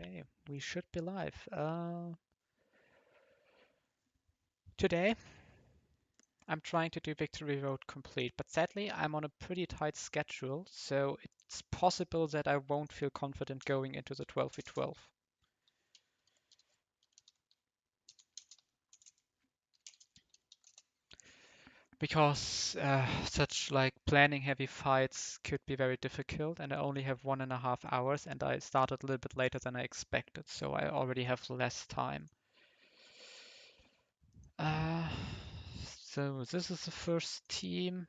Okay, we should be live. Today, I'm trying to do Victory Road complete, but sadly, I'm on a pretty tight schedule, so it's possible that I won't feel confident going into the 12v12. Because such like planning heavy fights could be very difficult, and I only have 1.5 hours, and I started a little bit later than I expected, so I already have less time. So this is the first team.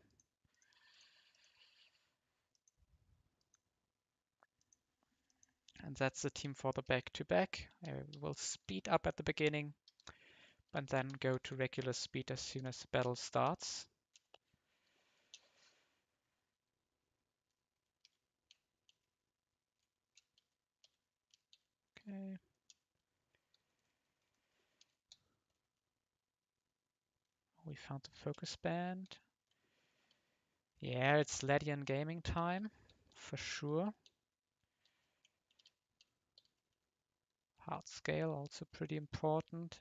And that's the team for the back-to-back. I will speed up at the beginning and then go to regular speed as soon as the battle starts. Okay. We found the focus band. Yeah, it's Ledian gaming time, for sure. Hard scale, also pretty important.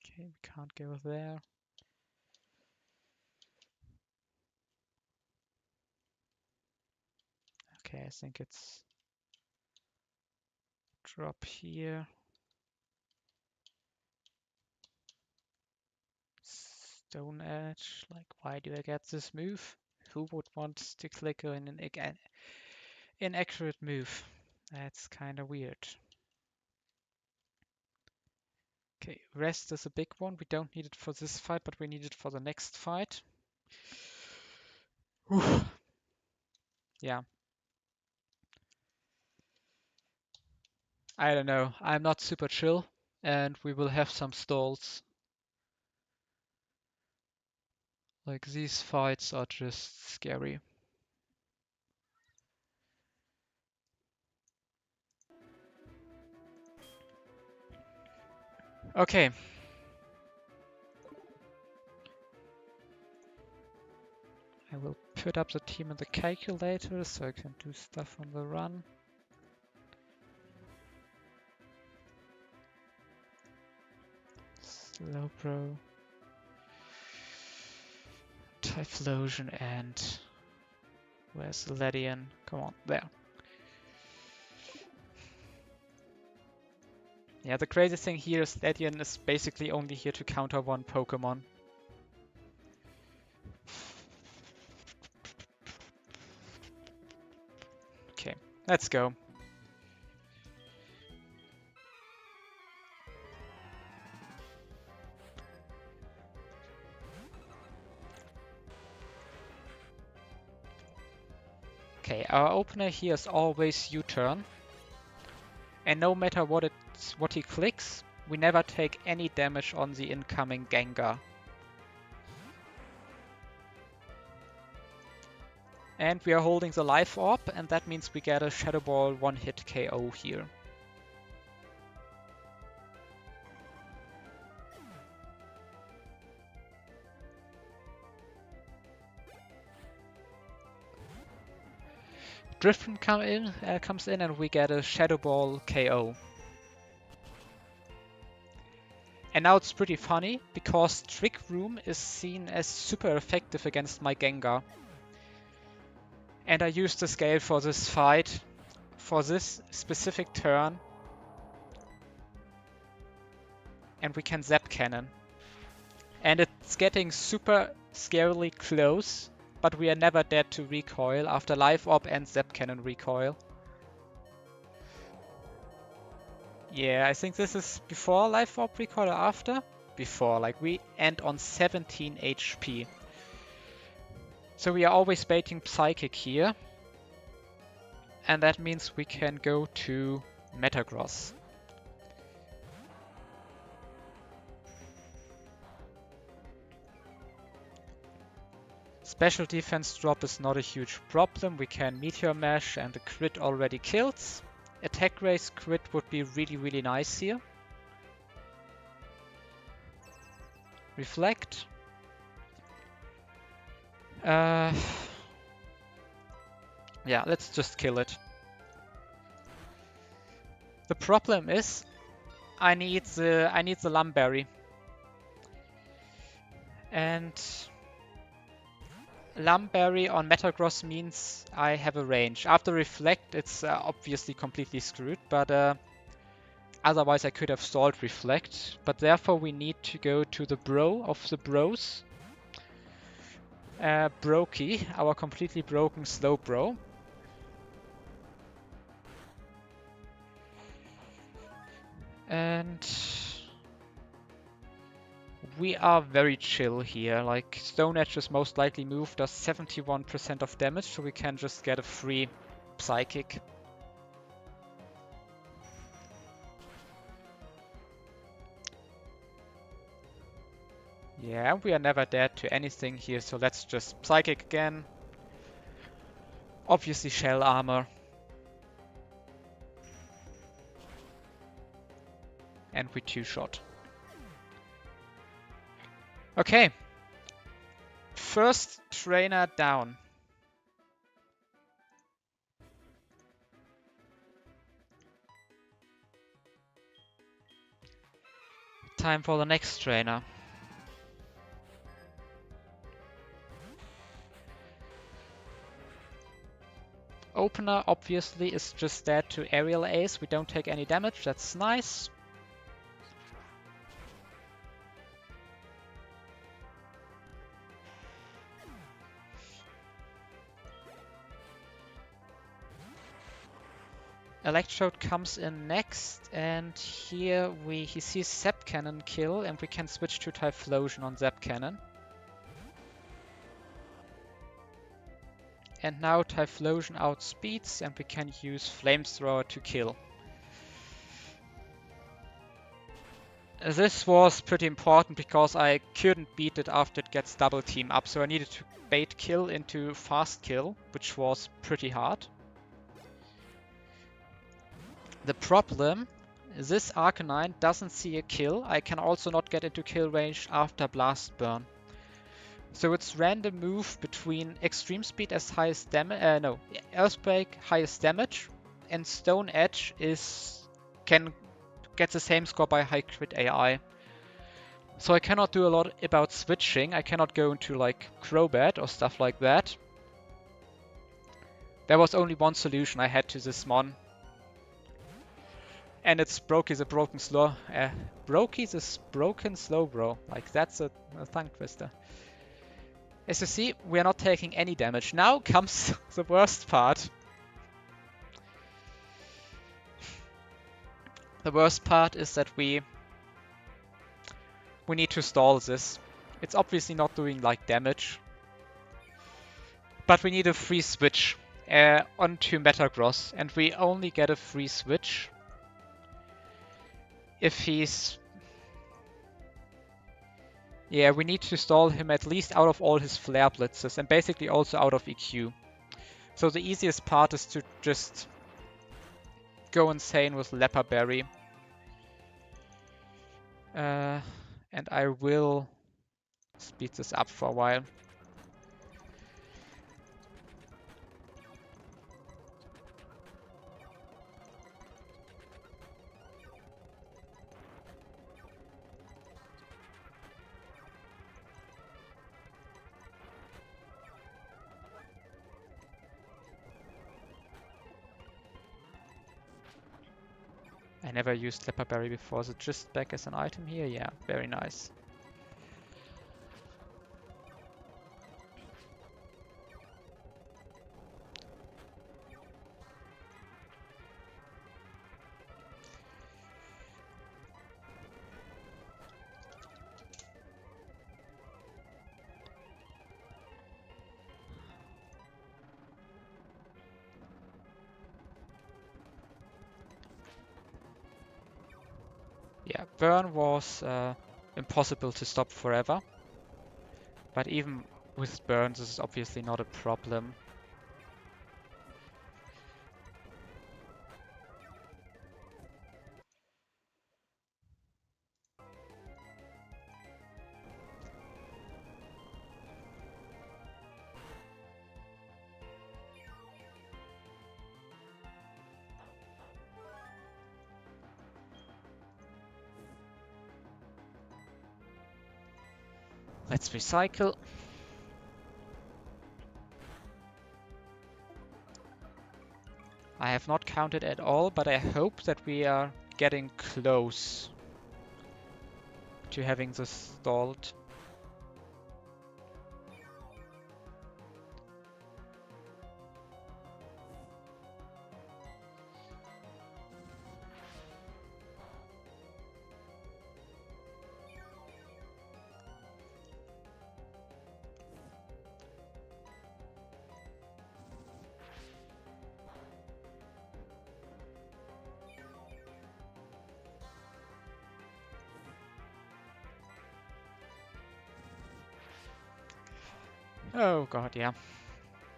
Okay, we can't go there. Okay, I think it's drop here. Stone Edge, like why do I get this move? Who would want to click on an inaccurate move? That's kind of weird. Okay, rest is a big one. We don't need it for this fight, but we need it for the next fight. Oof. Yeah. I don't know. I'm not super chill, and we will have some stalls. Like, these fights are just scary. Okay. I will put up the team in the calculator so I can do stuff on the run. Slowbro, Typhlosion, and where's Ledian? Come on, there. Yeah, the crazy thing here is Ledian is basically only here to counter one Pokemon. Okay, let's go. Okay, our opener here is always U-turn. And no matter what he clicks, we never take any damage on the incoming Gengar. And we are holding the Life Orb, and that means we get a Shadow Ball one-hit KO here. Driftman comes in and we get a Shadow Ball KO. And now it's pretty funny, because Trick Room is seen as super effective against my Gengar. And I use the scale for this fight, for this specific turn. And we can Zap Cannon. And it's getting super scarily close, but we are never dead to recoil after Life Orb and Zap Cannon recoil. Yeah, I think this is before Life Orb recoil or after? Before, like we end on 17 HP. So we are always baiting Psychic here. And that means we can go to Metagross. Special defense drop is not a huge problem. We can Meteor Mash and the crit already kills. Attack raise crit would be really, really nice here. Reflect. Yeah, let's just kill it. The problem is I need the Lum Berry. And Lum Berry on Metagross means I have a range. After Reflect, it's obviously completely screwed, but otherwise I could have stalled Reflect. But therefore we need to go to the bro of the bros. Brokey, our completely broken Slowbro. And we are very chill here. Like, Stone Edge is most likely moved, does 71% of damage, so we can just get a free Psychic. Yeah, we are never dead to anything here, so let's just Psychic again. Obviously Shell Armor. And we two-shot. Okay. First trainer down. Time for the next trainer. Opener obviously is just dead to Aerial Ace. We don't take any damage, that's nice. Electrode comes in next, and here he sees Zap Cannon kill, and we can switch to Typhlosion on Zap Cannon. And now Typhlosion outspeeds, and we can use Flamethrower to kill. This was pretty important because I couldn't beat it after it gets double team up, so I needed to bait kill into fast kill, which was pretty hard. The problem, this Arcanine doesn't see a kill. I can also not get into kill range after Blast Burn. So it's random move between Extreme Speed as highest damage, Earthquake highest damage, and Stone Edge can get the same score by high crit AI. So I cannot do a lot about switching. I cannot go into like Crobat or stuff like that. There was only one solution I had to this mon. And it's Brokey the broken Slowbro. Like, that's a tongue twister. As you see, we are not taking any damage. Now comes the worst part. The worst part is that we need to stall this. It's obviously not doing like damage. But we need a free switch onto Metagross. And we only get a free switch if he's... Yeah, we need to stall him at least out of all his flare blitzes and basically also out of EQ. So the easiest part is to just go insane with Leppa Berry. And I will speed this up for a while. I never used Leppa Berry before. Is it just back as an item here? Yeah, very nice. Yeah, Burn was impossible to stop forever. But even with Burn, this is obviously not a problem. Let's recycle. I have not counted at all, but I hope that we are getting close to having this stalled. Oh god, yeah.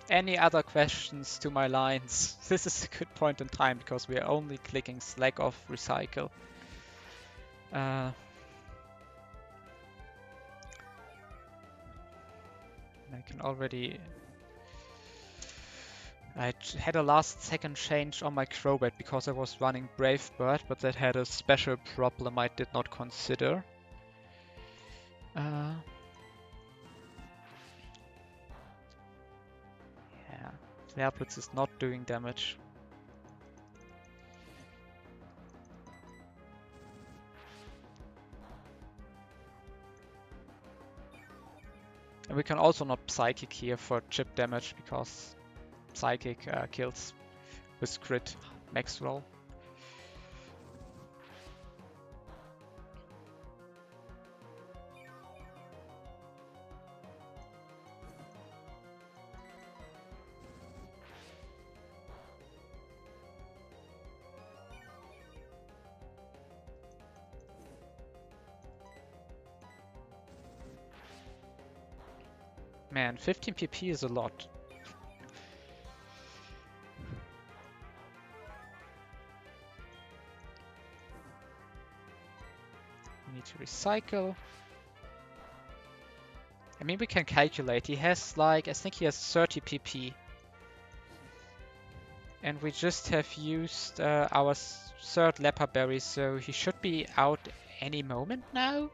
Any other questions to my lines? This is a good point in time because we are only clicking slack off recycle. I can already... I had a last second change on my Crobat because I was running Brave Bird, but that had a special problem I did not consider. Yeah, Flare Blitz is not doing damage. And we can also not Psychic here for chip damage because Psychic kills with crit max roll. Man, 15 PP is a lot. We need to recycle. I mean, we can calculate. He has like, I think he has 30 PP. And we just have used our third Leppa berry, so he should be out any moment now.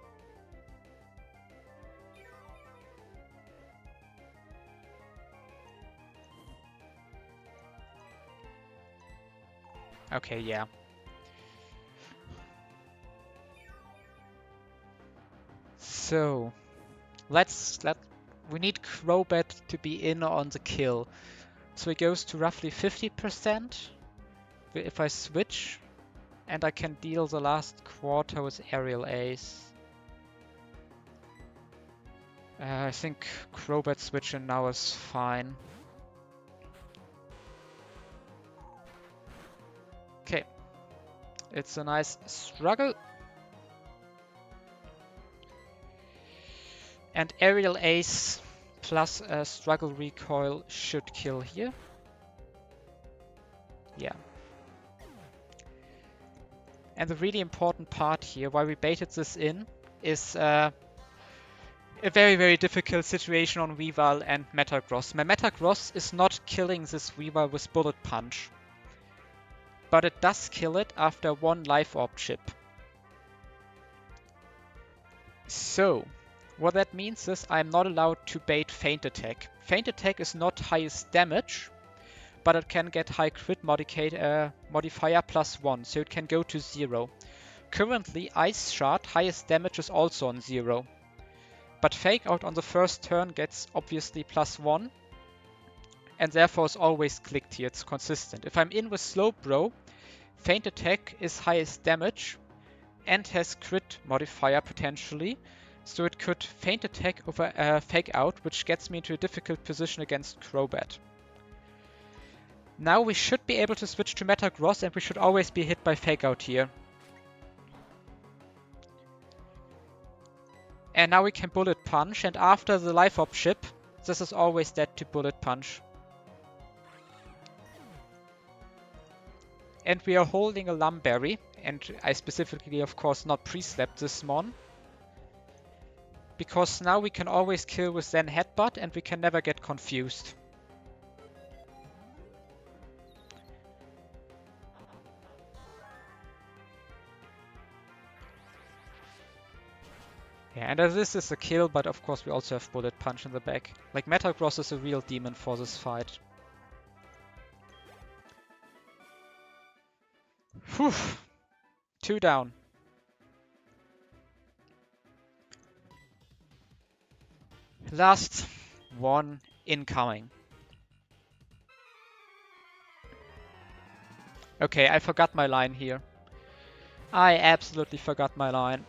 Okay, yeah. So, we need Crobat to be in on the kill. So it goes to roughly 50% if I switch, and I can deal the last quarter with Aerial Ace. I think Crobat switching now is fine. Okay, it's a nice struggle. And Aerial Ace plus a Struggle Recoil should kill here. Yeah. And the really important part here, why we baited this in, is a very, very difficult situation on Weavile and Metagross. My Metagross is not killing this Weavile with Bullet Punch, but it does kill it after one Life Orb chip. So, what that means is I'm not allowed to bait Feint Attack. Feint Attack is not highest damage, but it can get high crit modifier +1, so it can go to 0. Currently, Ice Shard highest damage is also on 0. But Fake Out on the first turn gets obviously +1, and therefore is always clicked here, it's consistent. If I'm in with Slowbro, Feint Attack is highest damage and has crit modifier potentially, so it could Feint Attack over Fake Out, which gets me into a difficult position against Crobat. Now we should be able to switch to Metagross, and we should always be hit by Fake Out here. And now we can Bullet Punch, and after the Life Orb chip, this is always dead to Bullet Punch. And we are holding a Lum Berry, and I specifically, of course, not pre-slept this mon. Because now we can always kill with Zen Headbutt, and we can never get confused. Yeah, and as this is a kill, but of course we also have Bullet Punch in the back. Like, Metagross is a real demon for this fight. Whew. 2 down. Last one incoming. Okay, I forgot my line here. I absolutely forgot my line.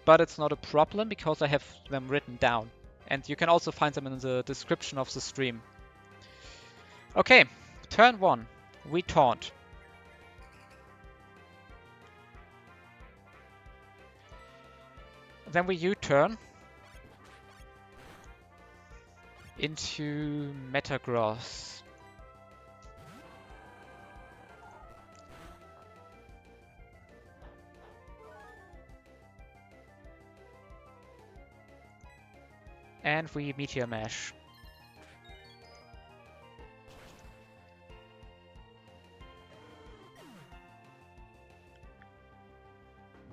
But it's not a problem because I have them written down. And you can also find them in the description of the stream. Okay, turn 1. We taunt. Then we U-turn into Metagross. And we Meteor Mash.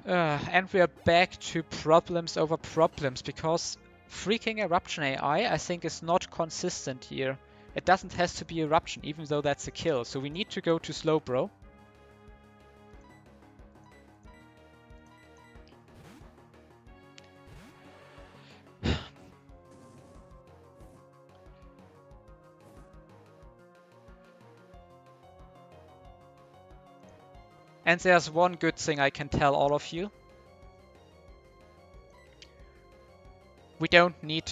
And we are back to problems over problems because freaking Eruption AI I think is not consistent here. It doesn't have to be Eruption even though that's a kill. So we need to go to Slowbro. And there's one good thing I can tell all of you. We don't need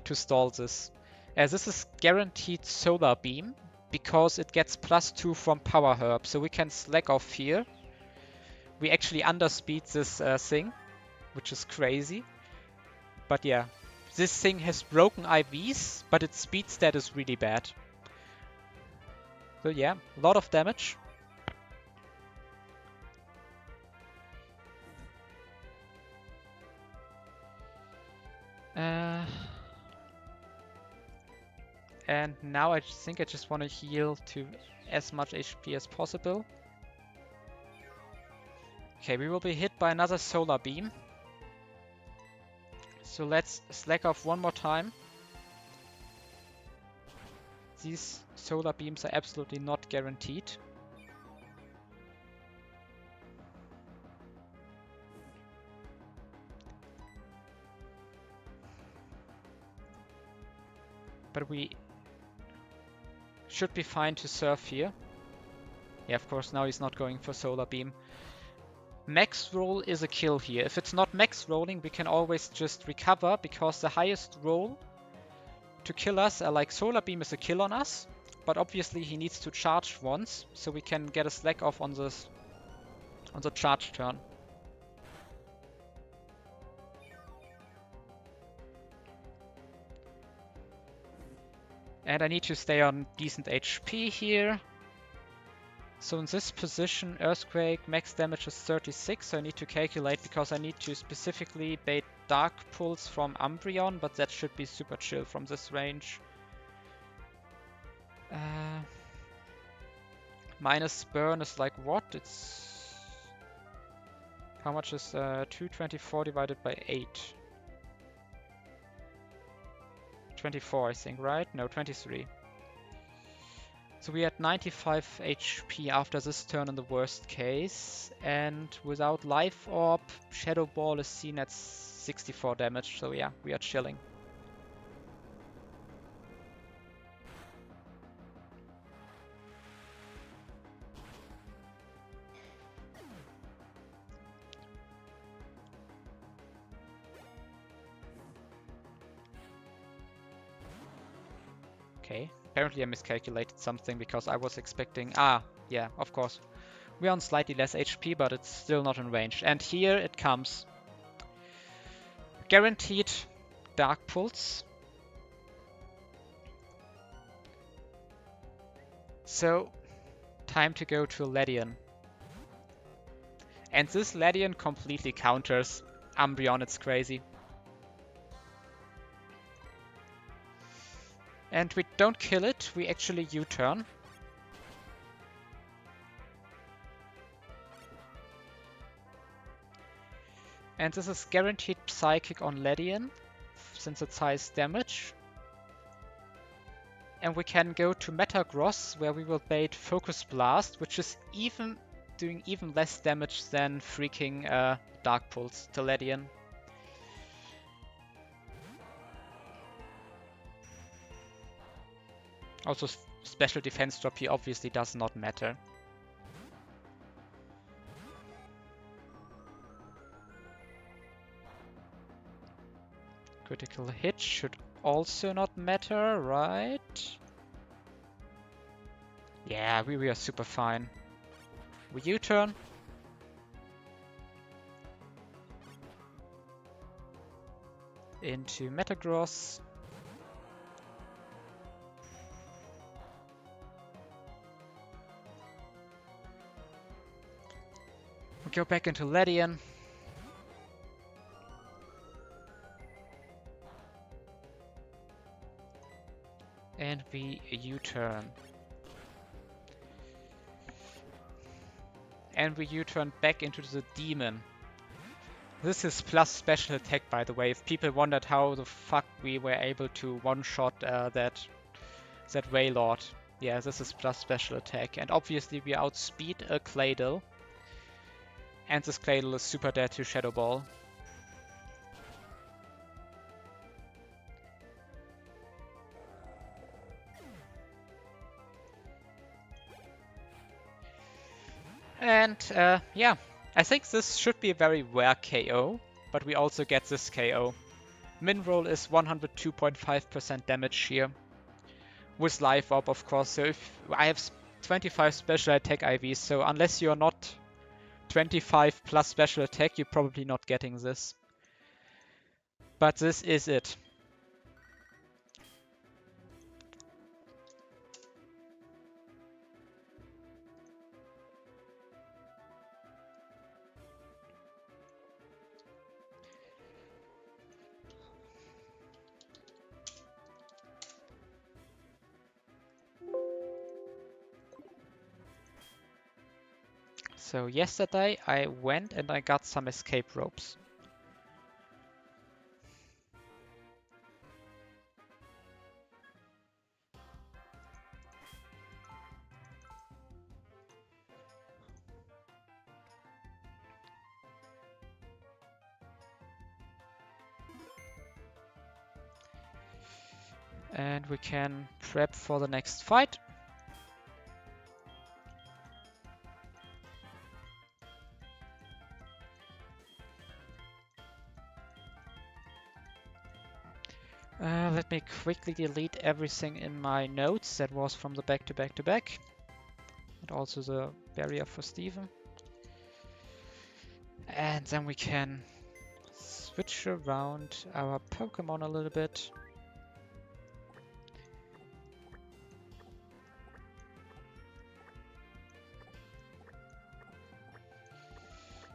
to stall this. As this is guaranteed Solar Beam because it gets +2 from Power Herb, so we can slack off here. We actually underspeed this thing, which is crazy. But yeah, this thing has broken IVs, but its speed stat is really bad. So yeah, a lot of damage. And now I think I just want to heal to as much HP as possible. Okay, we will be hit by another Solar Beam. So let's slack off one more time. These Solar Beams are absolutely not guaranteed. But we should be fine to surf here. Yeah, of course, now he's not going for Solar Beam. Max roll is a kill here. If it's not max rolling, we can always just recover, because the highest roll to kill us, like Solar Beam is a kill on us, but obviously he needs to charge once, so we can get a slack off on the charge turn. And I need to stay on decent HP here. So in this position, Earthquake max damage is 36, so I need to calculate because I need to specifically bait Dark Pulse from Umbreon, but that should be super chill from this range. Minus burn is like what? It's... How much is 224 divided by 8? 24, I think, right? No, 23. So we had 95 HP after this turn in the worst case, and without Life Orb, Shadow Ball is seen at 64 damage, so yeah, we are chilling. Okay, apparently I miscalculated something because I was expecting... Ah, yeah, of course. We're on slightly less HP, but it's still not in range. And here it comes. Guaranteed Dark Pulse. So, time to go to Ledian. And this Ledian completely counters Umbreon, it's crazy. And we don't kill it, we actually U-turn. And this is guaranteed Psychic on Ledian, since it's highest damage. And we can go to Metagross, where we will bait Focus Blast, which is doing even less damage than freaking Dark Pulse to Ledian. Also, special defense drop here obviously does not matter. Critical hit should also not matter, right? Yeah, we are super fine. We U-turn. Into Metagross. We go back into Ledian. And we U-turn. And we U-turn back into the Demon. This is plus special attack, by the way. If people wondered how the fuck we were able to one-shot that Wailord. Yeah, this is plus special attack. And obviously we outspeed a Claydol. And this Claydol is super dead to Shadow Ball. And yeah, I think this should be a very rare KO, but we also get this KO. Min roll is 102.5% damage here. With Life Orb, of course, so if I have 25 special attack IVs, so unless you're not 25 plus special attack, you're probably not getting this. But this is it. So yesterday I went and I got some escape ropes. And we can prep for the next fight. Let me quickly delete everything in my notes that was from the back-to-back-to-back. And also the barrier for Steven. And then we can switch around our Pokemon a little bit.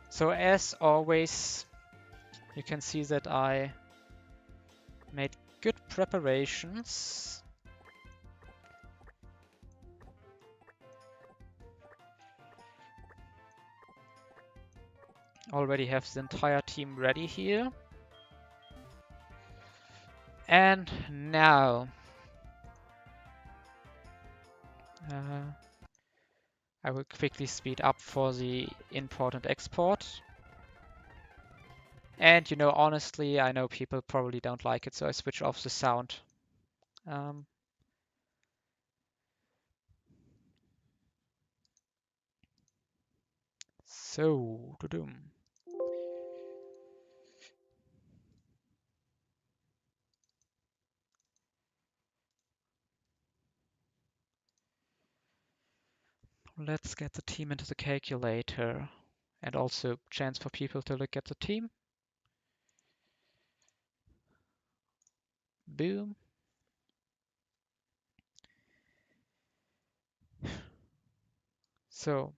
So as always, you can see that I made good preparations. Already have the entire team ready here. And now I will quickly speed up for the import and export. And you know, honestly, I know people probably don't like it, so I switch off the sound. So, doo-doom. Let's get the team into the calculator. And also chance for people to look at the team. Boom. So,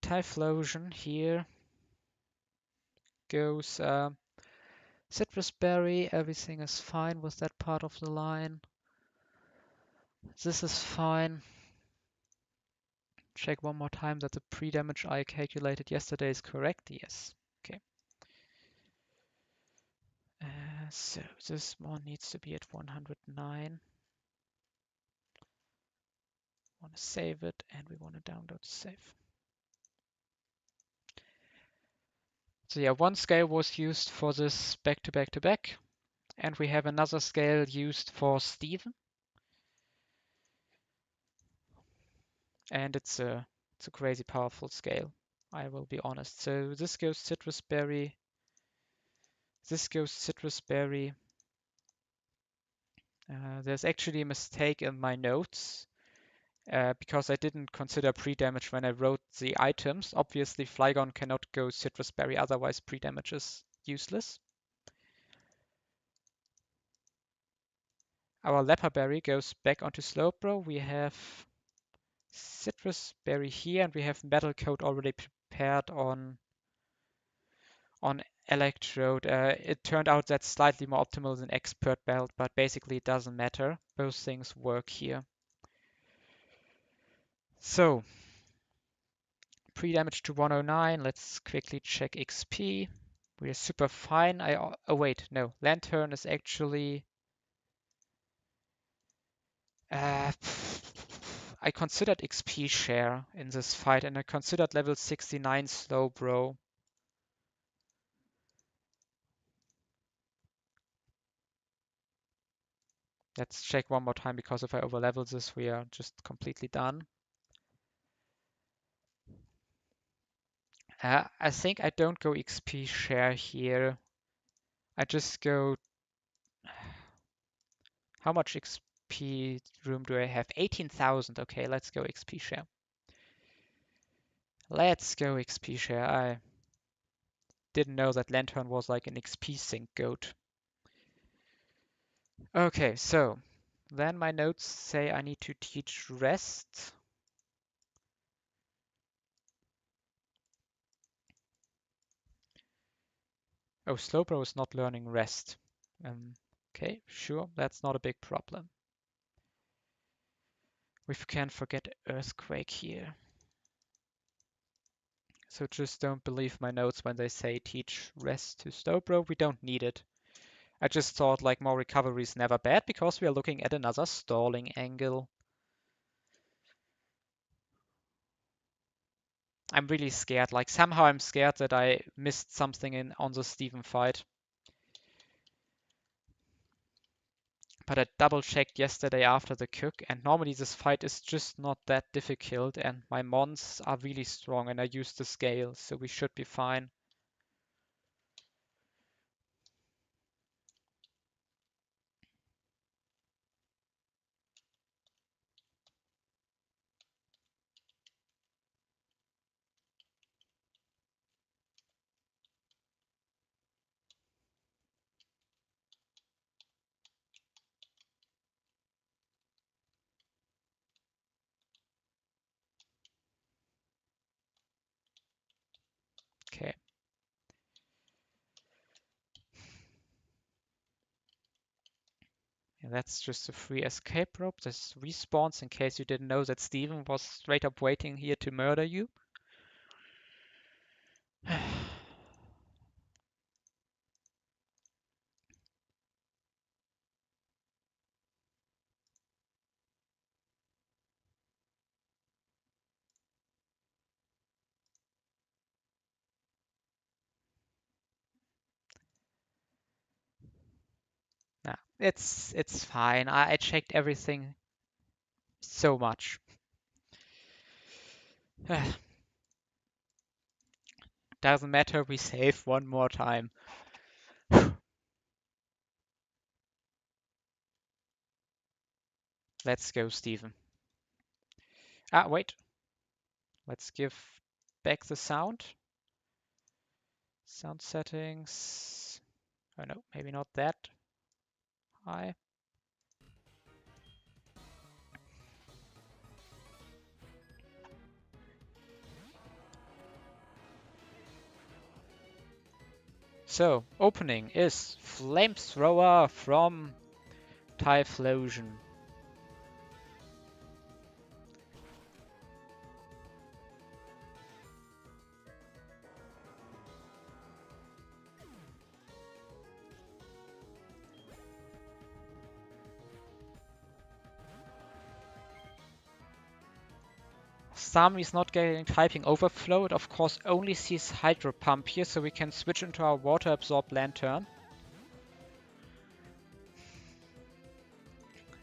Typhlosion here goes Sitrus Berry. Everything is fine with that part of the line. This is fine. check one more time that the pre-damage I calculated yesterday is correct. Yes. Okay. So this one needs to be at 109. Want to save it, and we want to download the save. So yeah, one scale was used for this back to back to back, and we have another scale used for Steven. And it's a crazy powerful scale, I will be honest. So this goes Citrus Berry, this goes Citrus Berry. There's actually a mistake in my notes because I didn't consider pre-damage when I wrote the items. Obviously, Flygon cannot go Citrus Berry, otherwise pre-damage is useless. Our Leppa Berry goes back onto Slowbro. We have Citrus Berry here, and we have Metal Coat already prepared on Electrode. It turned out that's slightly more optimal than Expert Belt, but basically it doesn't matter. Both things work here. So, pre-damage to 109. Let's quickly check XP. We are super fine. Oh wait, no. Lantern is actually... I considered XP share in this fight, and I considered level 69 Slowbro. Let's check one more time, because if I overlevel this, we are just completely done. I think I don't go XP share here. I just go... How much XP room do I have? 18,000. Okay, let's go XP share. Let's go XP share. I didn't know that Lantern was like an XP sink goat. Okay, so then my notes say I need to teach rest. Oh, Slowbro is not learning rest. Okay, sure, that's not a big problem. We can forget Earthquake here. So just don't believe my notes when they say teach rest to Slowbro. We don't need it. I just thought like more recovery is never bad because we are looking at another stalling angle. I'm really scared. Like somehow I'm scared that I missed something on the Steven fight. But I double checked yesterday after the cook, and normally this fight is just not that difficult, and my mons are really strong, and I used the scale, so we should be fine. Okay. And that's just a free escape rope. This respawns in case you didn't know that Steven was straight up waiting here to murder you. Nah, it's fine. I checked everything so much. Doesn't matter, we save one more time. Let's go, Steven. Ah, wait. Let's give back the sound. Sound settings. Oh no, maybe not that high. So, opening is Flamethrower from Typhlosion. Starmie is not getting Typing Overflow. It of course only sees Hydro Pump here, so we can switch into our Water Absorb Lantern.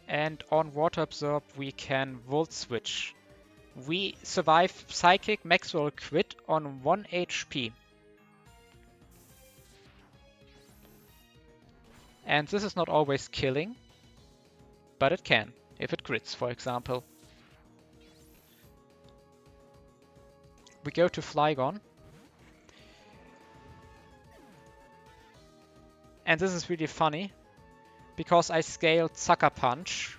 And on Water Absorb we can Volt Switch. We survive Psychic Maxwell Crit on 1 HP. And this is not always killing, but it can, if it crits, for example. We go to Flygon. And this is really funny, because I scaled Sucker Punch,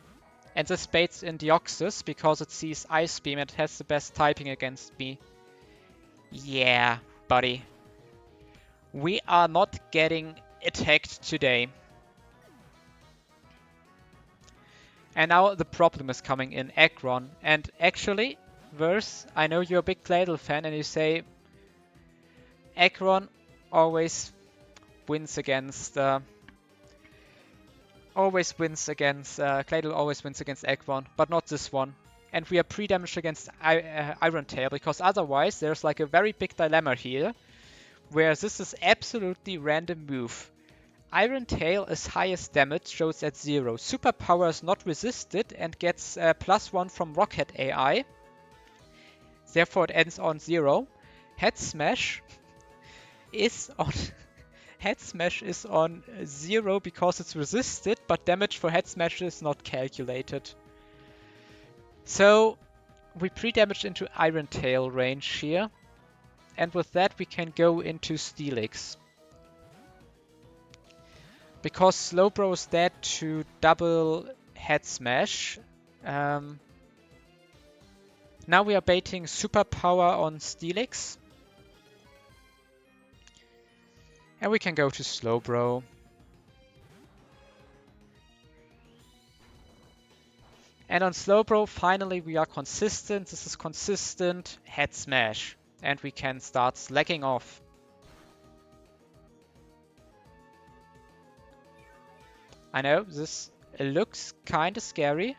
and this baits in Deoxys because it sees Ice Beam and it has the best typing against me. Yeah, buddy. We are not getting attacked today. And now the problem is coming in, Aggron. And actually, Verse, I know you're a big Claydol fan and you say Aggron always wins against... Claydol always wins against Aggron, but not this one. And we are pre-damaged against Iron Tail, because otherwise there's like a very big dilemma here, where this is absolutely random move. Iron Tail is highest damage, shows at 0. Superpower is not resisted and gets +1 from Rocket AI. Therefore it ends on 0. Head Smash is on Head Smash is on 0 because it's resisted, but damage for Head Smash is not calculated. So we pre-damaged into Iron Tail range here. And with that we can go into Steelix. Because Slowbro is dead to double Head Smash. Now we are baiting Superpower on Steelix. And we can go to Slowbro. And on Slowbro, finally we are consistent. This is consistent Head Smash. And we can start slacking off. I know, this looks kinda scary,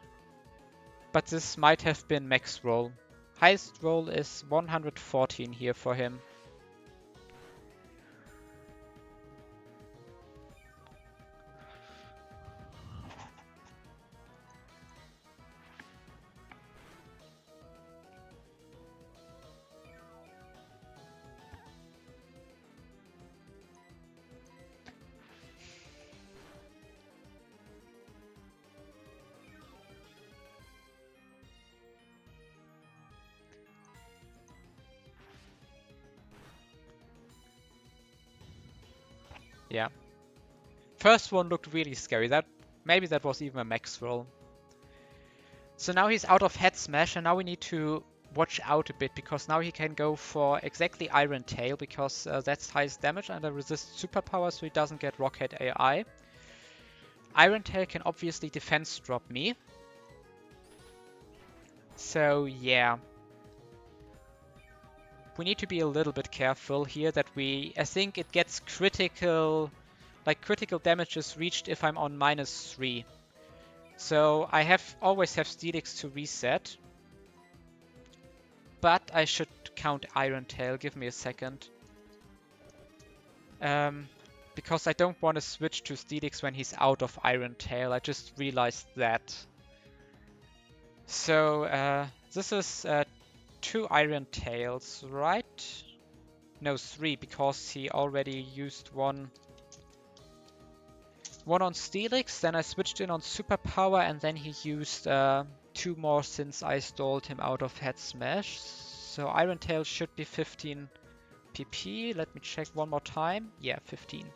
but this might have been max roll. Highest roll is 114 here for him. Yeah. First one looked really scary. Maybe that was even a max roll. So now he's out of Head Smash, and now we need to watch out a bit, because now he can go for exactly Iron Tail, because that's highest damage and I resist Superpower, so he doesn't get Rocket AI. Iron Tail can obviously defense drop me. So yeah. We need to be a little bit careful here that I think it gets critical damage is reached if I'm on -3. So I always have Steelix to reset. But I should count Iron Tail, give me a second. Because I don't want to switch to Steelix when he's out of Iron Tail, I just realized that. So this is 2 Iron Tails, right? No, 3, because he already used one on Steelix, then I switched in on Superpower, and then he used 2 more since I stalled him out of Head Smash. So Iron Tail should be 15 PP. Let me check one more time. Yeah, 15.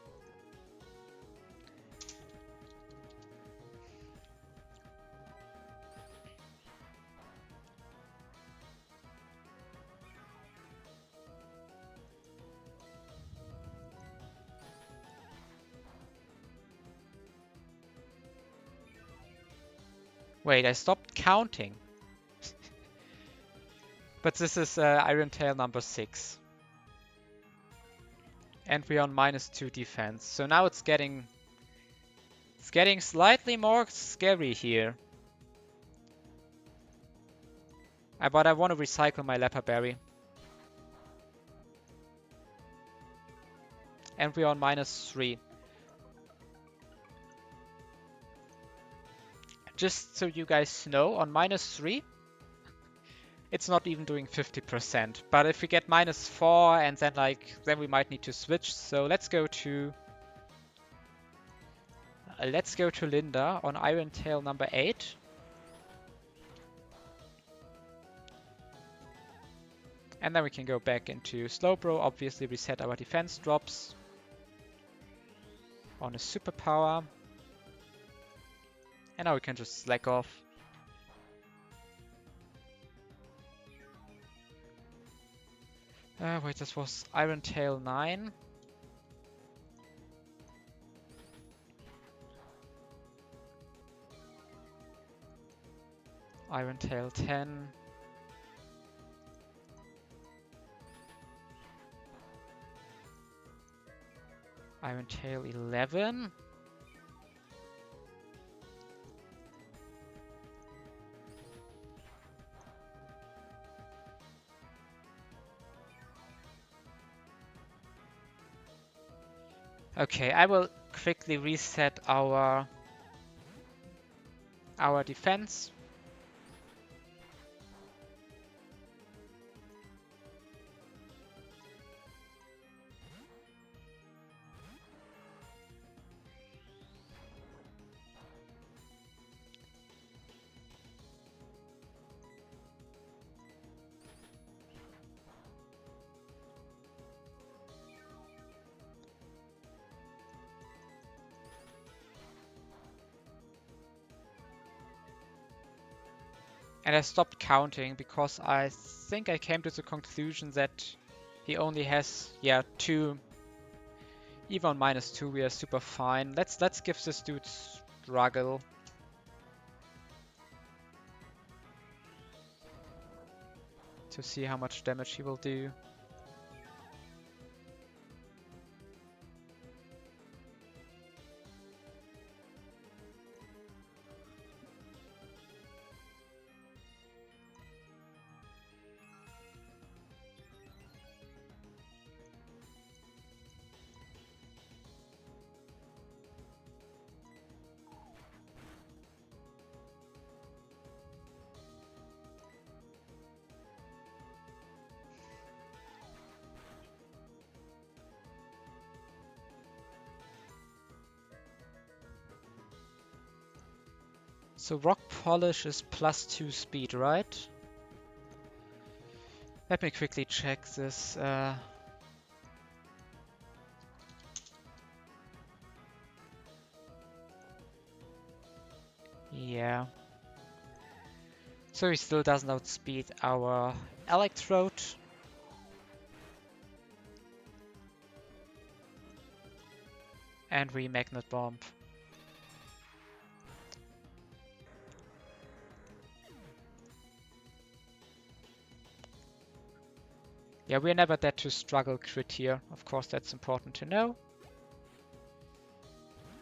Wait, I stopped counting. But this is Iron Tail number 6. And we're on -2 defense. So now it's getting slightly more scary here. But I want to recycle my Leppa Berry. And we're on -3. Just so you guys know, on -3, it's not even doing 50%. But if we get -4 and then we might need to switch. So let's go to Linda on Iron Tail number 8. And then we can go back into Slowbro, obviously reset our defense drops on a superpower. And now we can just slack off. Wait, this was Iron Tail 9. Iron Tail 10. Iron Tail 11. Okay, I will quickly reset our defense. And I stopped counting because I think I came to the conclusion that he only has, yeah, 2. Even on -2 we are super fine. Let's give this dude struggle. To see how much damage he will do. So Rock Polish is +2 speed, right? Let me quickly check this. Yeah. So he still doesn't outspeed our Electrode. And we Magnet Bomb. Yeah, we're never dead to struggle crit here. Of course, that's important to know.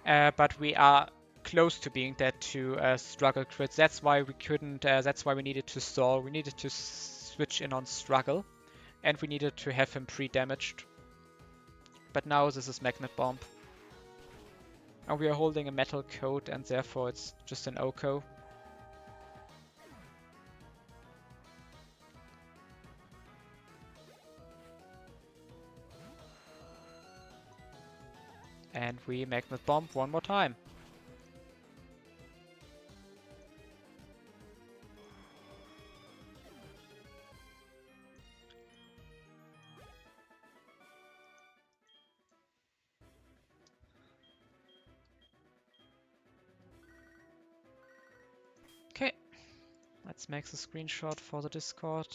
But we are close to being dead to struggle crits. That's why we couldn't. That's why we needed to stall. We needed to switch in on struggle, and we needed to have him pre-damaged. But now this is Magnet Bomb, and we are holding a Metal Coat, and therefore it's just an OHKO. And we Magnet Bomb one more time. Okay, let's make the screenshot for the Discord.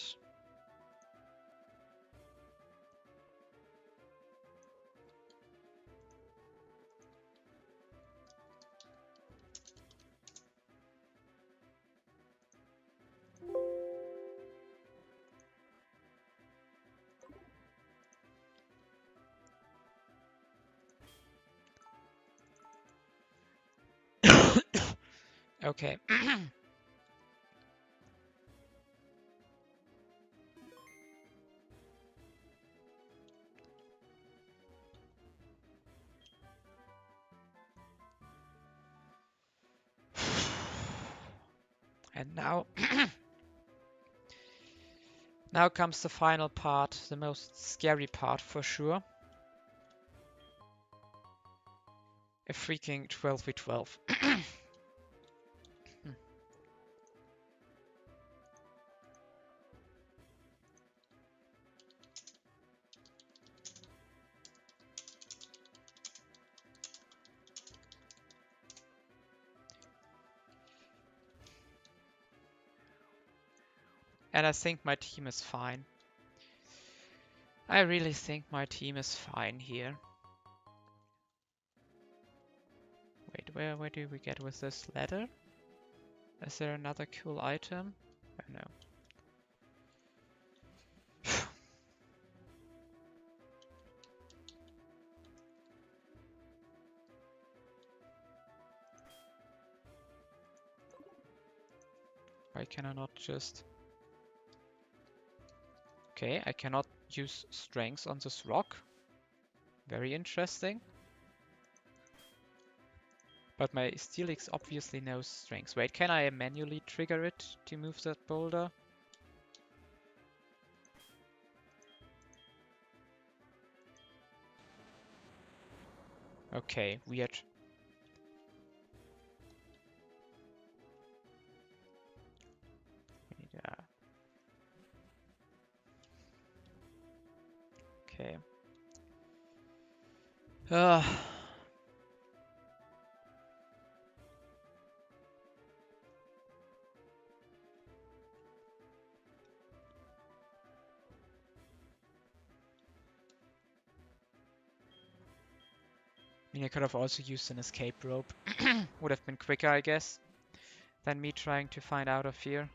Okay. And now, now comes the final part, the most scary part for sure. A freaking 12v12. And I think my team is fine. I really think my team is fine here. Wait, where do we get with this ladder? Is there another cool item? Oh, no. Why can I not just... Okay, I cannot use strengths on this rock. Very interesting. But my Steelix obviously knows strengths. Wait, can I manually trigger it to move that boulder? Okay, weird. Yeah. Okay. I mean, I could have also used an escape rope. Would have been quicker, I guess, than me trying to find out of here.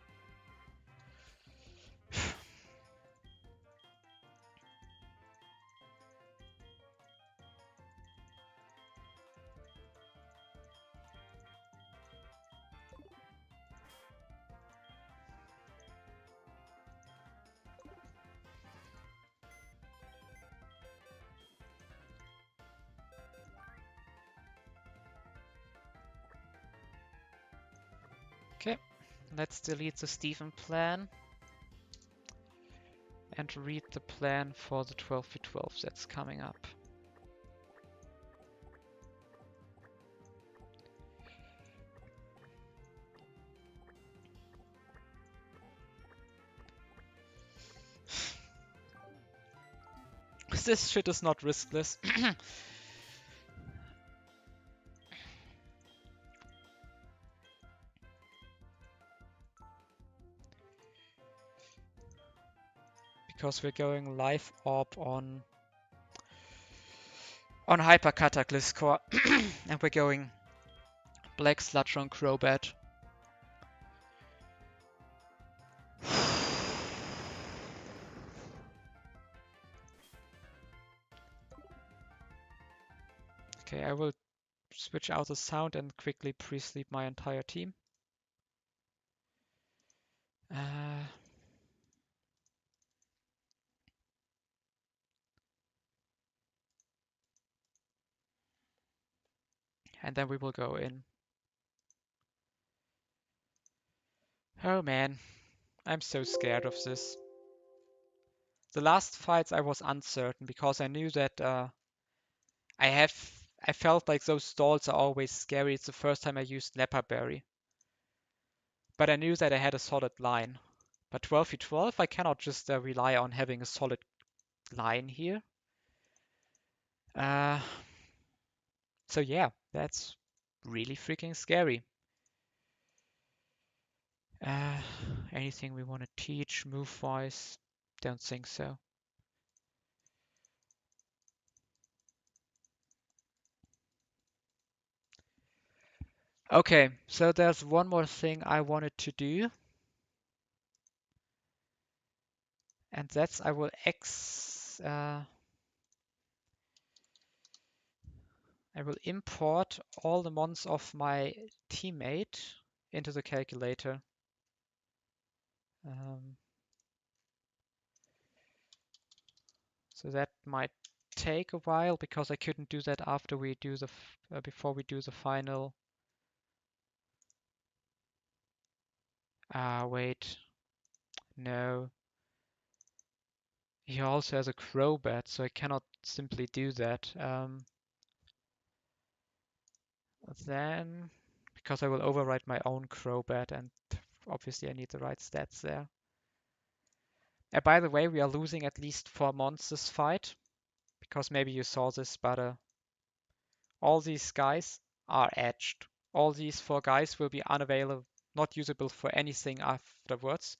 Okay, let's delete the Stephen plan and read the plan for the 12v12 that's coming up. This shit is not riskless. Because we're going live orb on Hyper Cataclysm Core and we're going Black Sludge on Crobat. Okay, I will switch out the sound and quickly pre-sleep my entire team. And then we will go in. Oh man, I'm so scared of this. The last fights I was uncertain because I knew that I felt like those stalls are always scary. It's the first time I used Leppa Berry. But I knew that I had a solid line. But 12v12, I cannot just rely on having a solid line here. So yeah, that's really freaking scary. Anything we want to teach move-wise? Don't think so. Okay, so there's one more thing I wanted to do. And that's I will import all the mons of my teammate into the calculator. So that might take a while because I couldn't do that after we do the before we do the final Ah, wait. No. He also has a Crobat, so I cannot simply do that. Then, because I will override my own Crobat, and obviously I need the right stats there. By the way, we are losing at least 4 mons this fight, because maybe you saw this, but all these guys are edged. All these 4 guys will be unavailable, not usable for anything afterwards.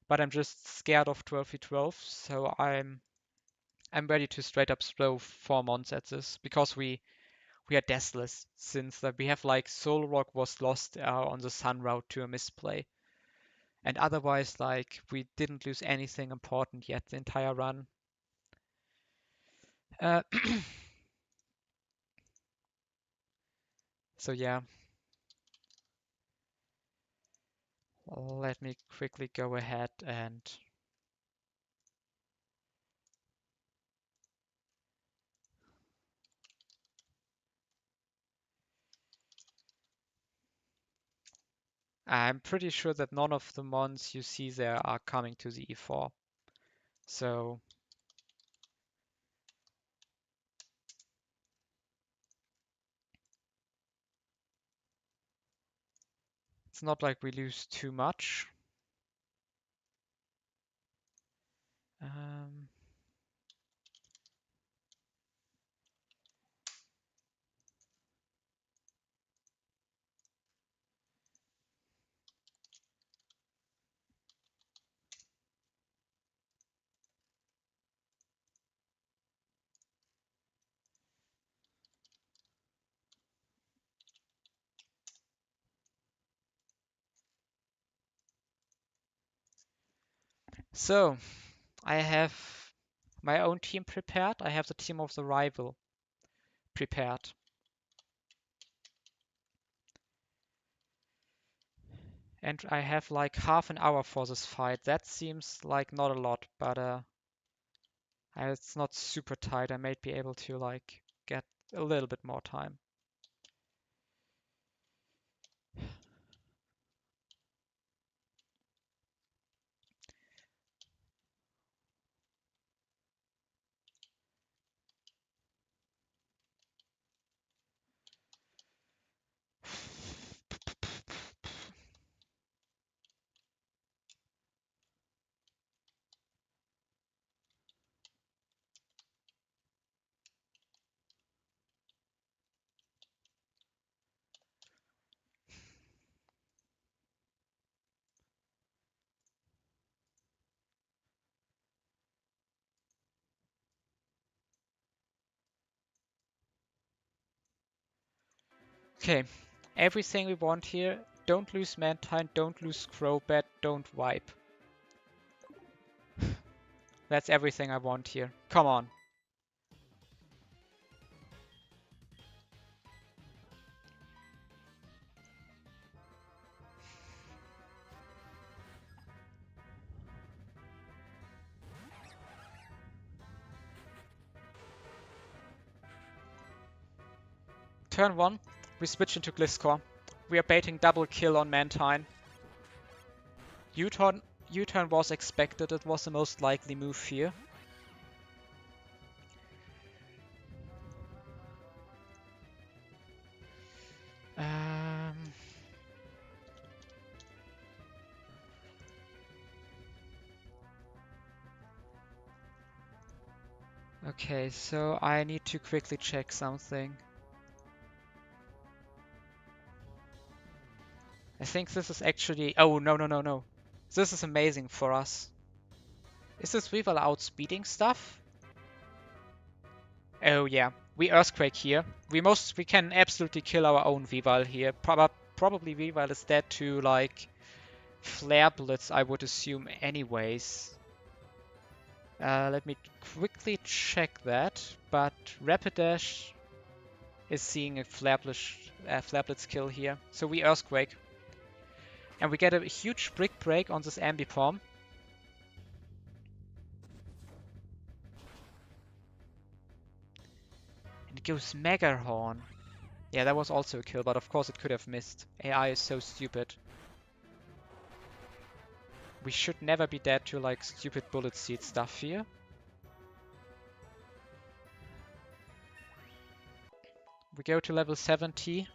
But I'm just scared of 12v12, so I'm ready to straight up throw 4 mons at this, because we are deathless, since we have like Solrock was lost on the Sun route to a misplay. And otherwise, like, we didn't lose anything important yet the entire run. So yeah. Let me quickly go ahead and I'm pretty sure that none of the mons you see there are coming to the E4. So it's not like we lose too much. So I have my own team prepared. I have the team of the rival prepared. And I have like half an hour for this fight. That seems like not a lot, but it's not super tight. I might be able to like get a little bit more time. Okay, everything we want here. Don't lose Mantine, don't lose Crobat, don't wipe. That's everything I want here. Come on. Turn 1, we switch into Gliscor. We are baiting double kill on Mantine. U-turn was expected, it was the most likely move here. Okay, so I need to quickly check something. I think this is actually... Oh, no. This is amazing for us. Is this Weevil outspeeding stuff? Oh yeah, we Earthquake here. We can absolutely kill our own Weevil here. Probably Weevil is dead to like Flare Blitz, I would assume anyways. Let me quickly check that, but Rapidash is seeing a Flare Blitz kill here. So we Earthquake. And we get a huge Brick Break on this Ambipom. And it goes Mega Horn. Yeah, that was also a kill, but of course it could have missed. AI is so stupid. We should never be dead to like stupid bullet seed stuff here. We go to level 70.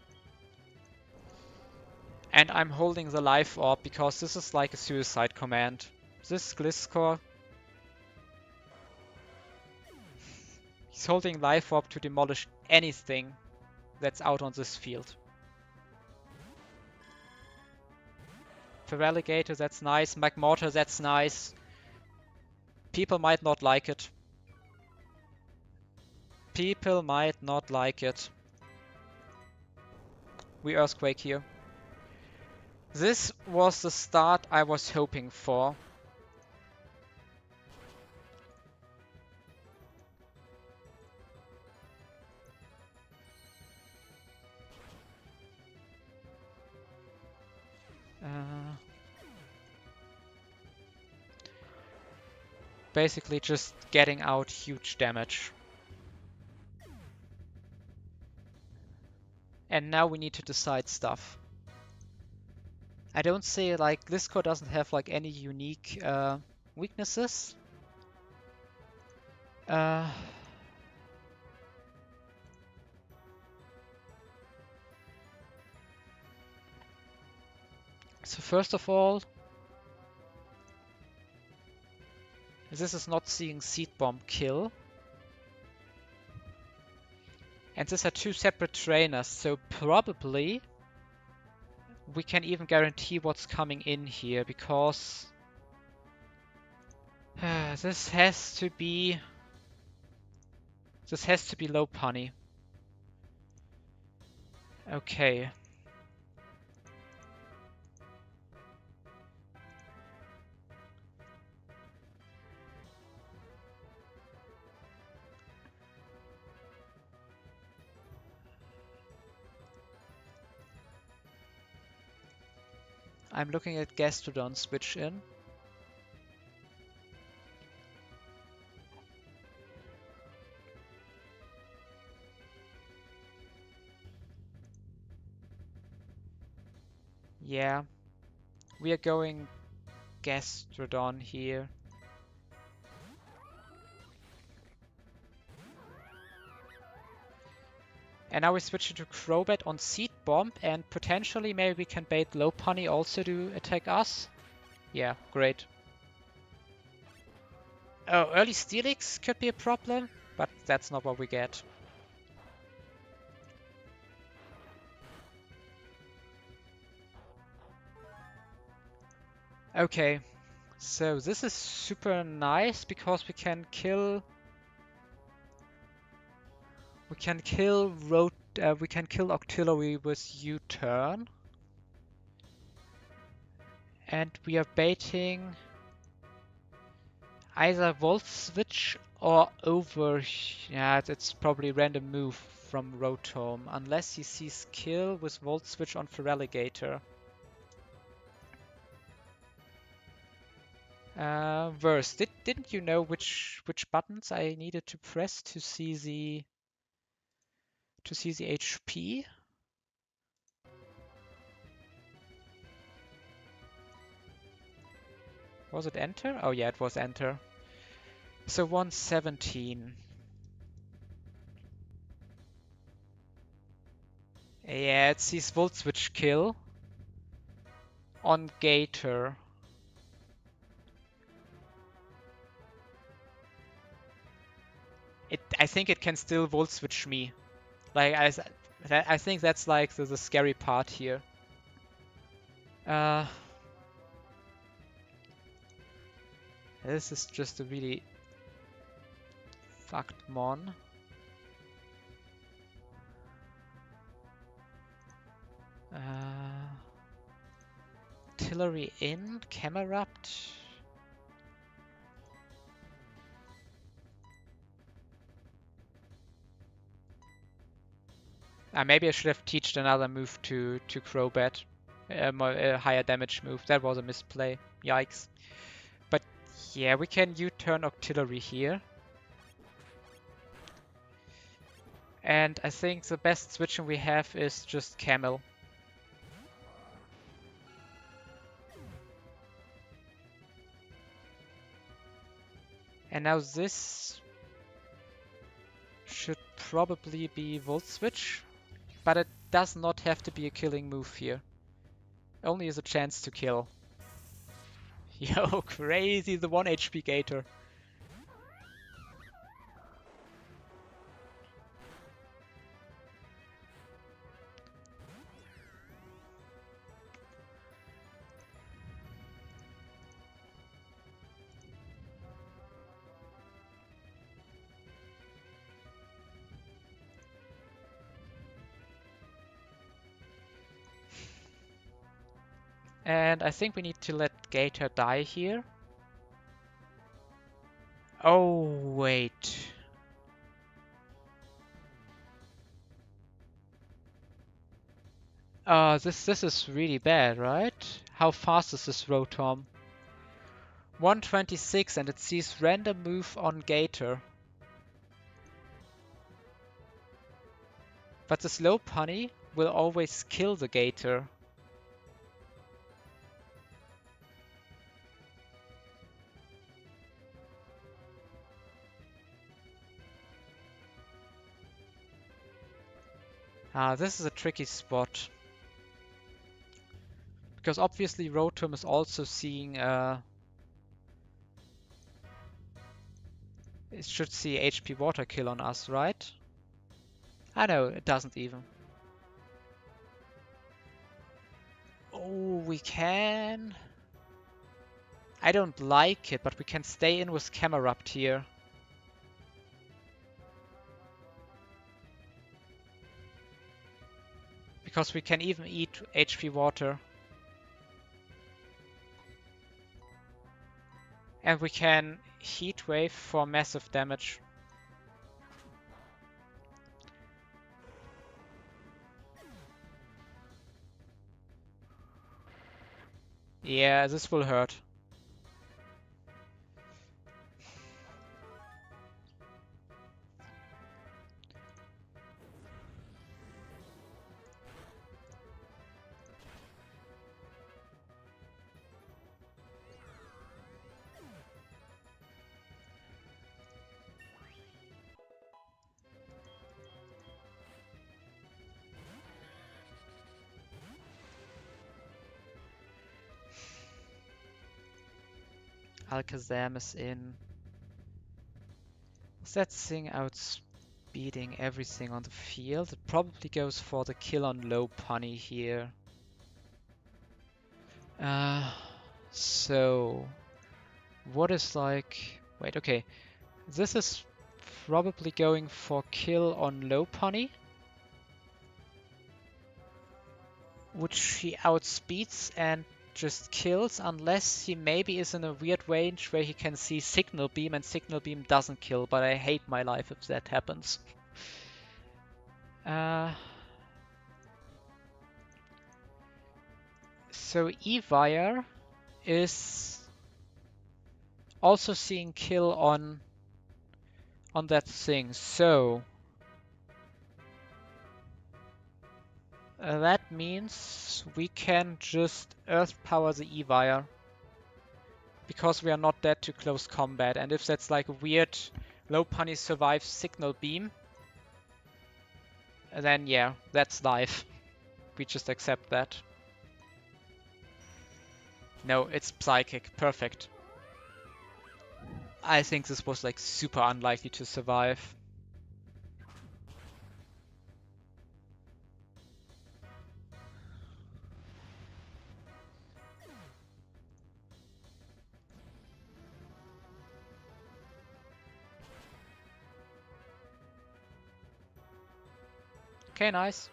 And I'm holding the life orb because this is like a suicide command. This Gliscor, he's holding life orb to demolish anything that's out on this field. Feraligatr, that's nice. Magmortar, that's nice. People might not like it. People might not like it. We Earthquake here. This was the start I was hoping for. Basically just getting out huge damage. And now we need to decide stuff. I don't say like Gliscor doesn't have like any unique weaknesses. So first of all, this is not seeing Seed Bomb kill. And these are two separate trainers, so probably we can even guarantee what's coming in here, because this has to be low punny. Okay. I'm looking at Gastrodon switch in. Yeah, we are going Gastrodon here. And now we switch to Crobat on Seed Bomb, and potentially maybe we can bait Lopunny also to attack us. Yeah, great. Oh, early Steelix could be a problem, but that's not what we get. Okay, so this is super nice because we can kill Octillery with U-turn. And we are baiting either Volt Switch or over... Yeah, it's probably random move from Rotom, unless he sees kill with Volt Switch on Feraligatr. Verse, didn't you know which buttons I needed to press to see the HP? Was it enter? Oh yeah, it was enter. So 117. Yeah, it sees Volt Switch kill on Gator. I think it can still Volt Switch me. Like I think that's like the scary part here. This is just a really fucked mon. Artillery in, Camerupt. Maybe I should have teached another move to Crobat. A higher damage move. That was a misplay. Yikes. But yeah, we can U-turn Octillery here. And I think the best switching we have is just Camel. And now this should probably be Volt Switch, but it does not have to be a killing move here. Only as a chance to kill. Yo, crazy, the 1 HP Gator. And I think we need to let Gator die here. Oh, wait. This is really bad, right? How fast is this Rotom? 126, and it sees random move on Gator. But the slow punny will always kill the Gator. This is a tricky spot. Because obviously Rotom is also seeing it should see HP Water Kill on us, right? I know, it doesn't even. Oh, we can. I don't like it, but we can stay in with Camerupt here. Because we can even eat HP Water. And we can Heat Wave for massive damage. Yeah, this will hurt. Alakazam is in. Is that thing outspeeding everything on the field? It probably goes for the kill on low punny here. So what is like... Wait, okay. This is probably going for kill on low punny, which he outspeeds and just kills unless he maybe is in a weird range where he can see Signal Beam and Signal Beam doesn't kill, but I hate my life if that happens. So Evire is also seeing kill on that thing, so that means we can just Earth Power the Evire because we are not dead to close combat, and if that's like a weird low punny survives Signal Beam, then yeah, that's life. We just accept that. No, it's Psychic. Perfect. I think this was like super unlikely to survive. Okay, nice.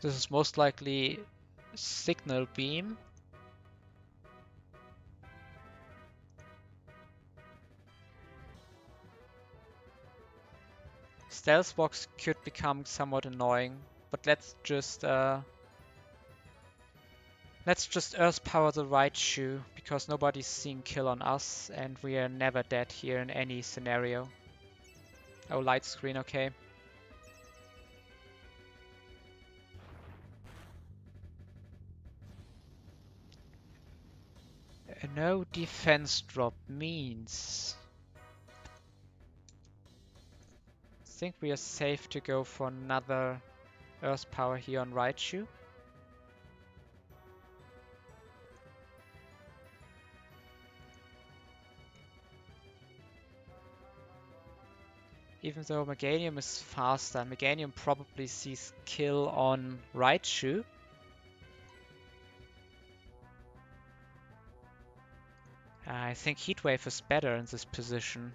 This is most likely Signal Beam. Stealth Box could become somewhat annoying, but let's just Earth Power the Raichu, because nobody's seeing kill on us, and we are never dead here in any scenario. Oh, light screen, okay. No defense drop means... I think we are safe to go for another Earth Power here on Raichu. Even though Meganium is faster, Meganium probably sees kill on Raichu. I think Heat Wave is better in this position.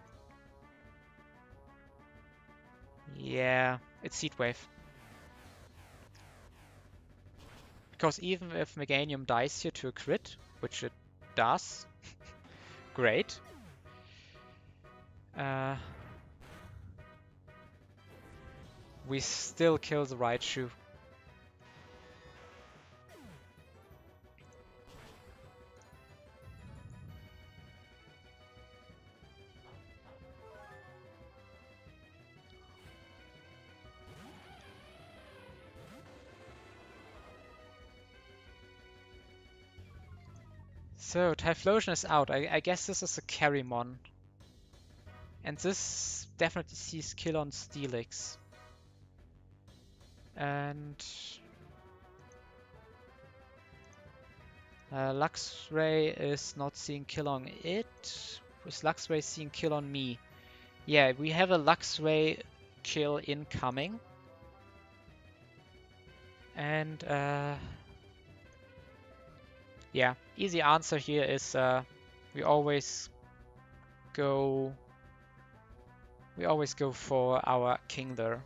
Yeah, it's Heat Wave. Because even if Meganium dies here to a crit, which it does, great. We still kill the Raichu. So, Typhlosion is out. I guess this is a Carrymon. And this definitely sees kill on Steelix. And... Luxray is not seeing kill on it. Is Luxray seeing kill on me? Yeah, we have a Luxray kill incoming. And yeah, easy answer here is we always go for our Kingler.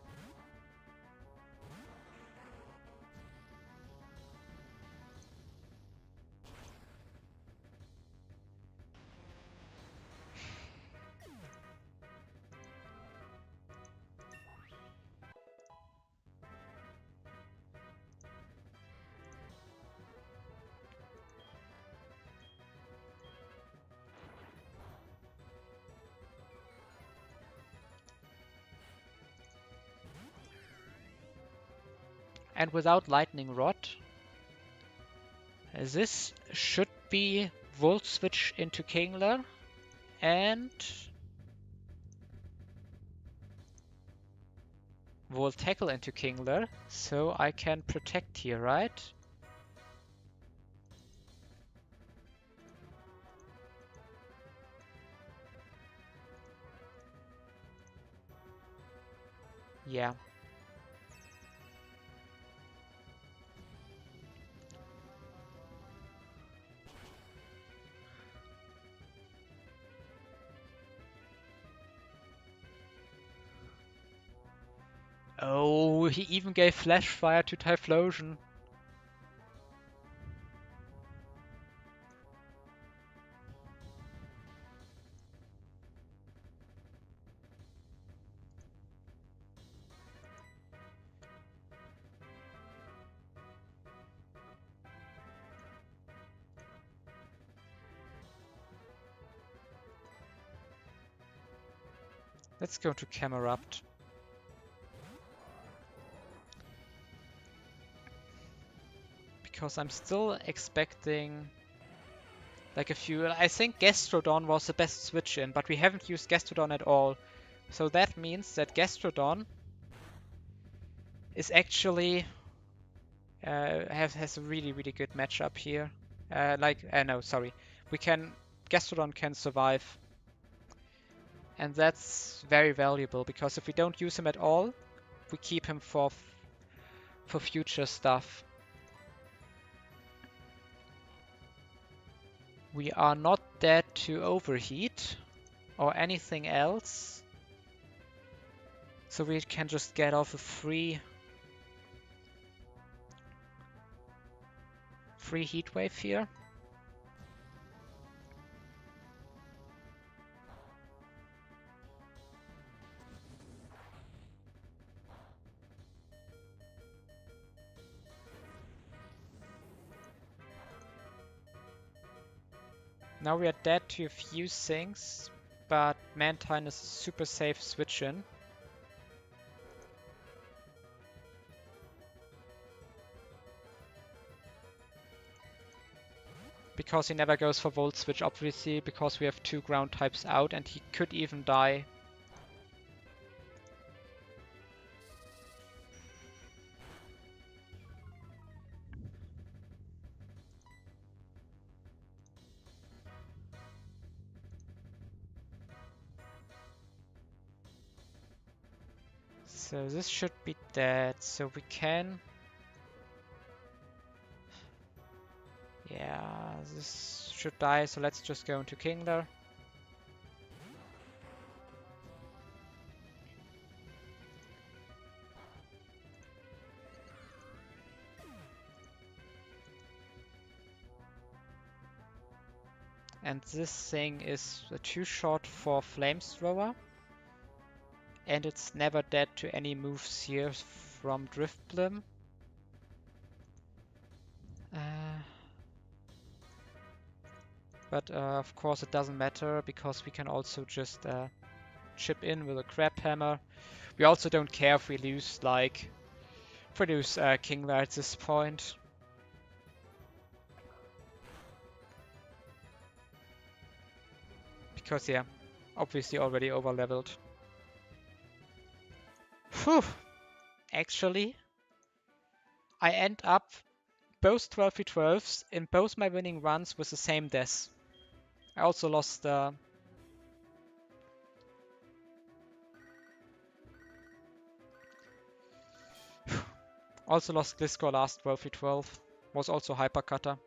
And without Lightning Rod, this should be Volt Switch into Kingler and Volt Tackle into Kingler, so I can protect here, right? Yeah. Oh, he even gave Flash Fire to Typhlosion. Let's go to Camerupt. Because I'm still expecting like a few... I think Gastrodon was the best switch in, but we haven't used Gastrodon at all. So that means that Gastrodon is actually... has a really good matchup here. No, sorry. Gastrodon can survive. And that's very valuable, because if we don't use him at all, we keep him for future stuff. We are not dead to overheat or anything else. So we can just get off a free heat wave here. Now we are dead to a few things, but Mantine is a super safe switch in. Because he never goes for Volt Switch, obviously, because we have 2 ground types out and he could even die. So this should be dead, so we can... Yeah, this should die, so let's just go into Kingler. And this thing is too short for Flamethrower. And it's never dead to any moves here from Driftblim. But of course it doesn't matter because we can also just chip in with a Crab Hammer. We also don't care if we lose Kingler at this point. Because yeah, obviously already over-leveled. Whew! Actually, I end up both 12v12s in both my winning runs with the same death. I also lost Gliscor last 12v12. Was also Hypercutter.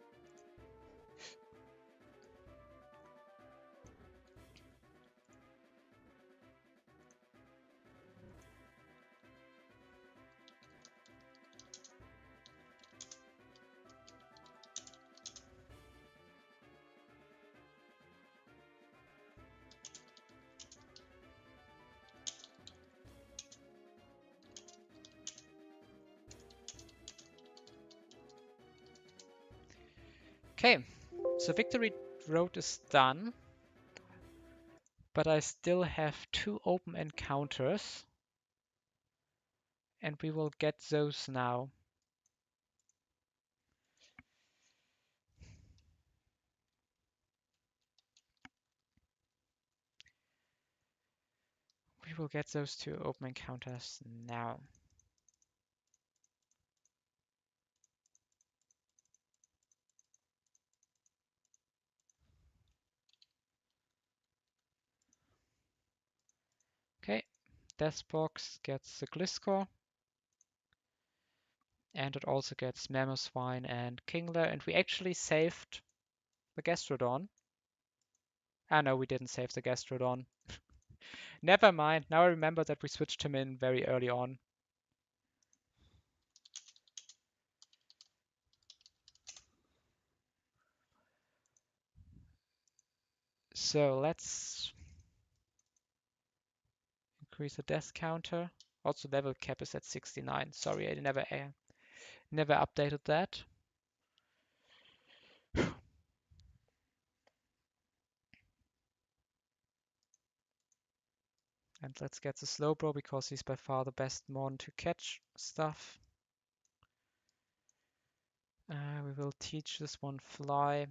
Okay, so Victory Road is done. But I still have 2 open encounters. And we will get those now. We will get those 2 open encounters now. Okay, Deathbox gets the Gliscor. And it also gets Mamoswine and Kingler. And we actually saved the Gastrodon. Ah no, we didn't save the Gastrodon. Never mind, now I remember that we switched him in very early on. So let's increase the death counter. Also level cap is at 69. Sorry, I never updated that. And let's get the Slowbro because he's by far the best mon to catch stuff. We will teach this one Fly.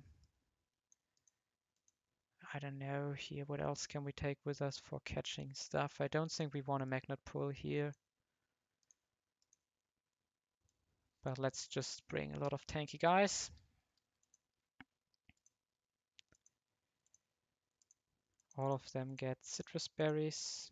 I don't know here, what else can we take with us for catching stuff? I don't think we want a Magnet Pull here. But let's just bring a lot of tanky guys. All of them get Sitrus berries.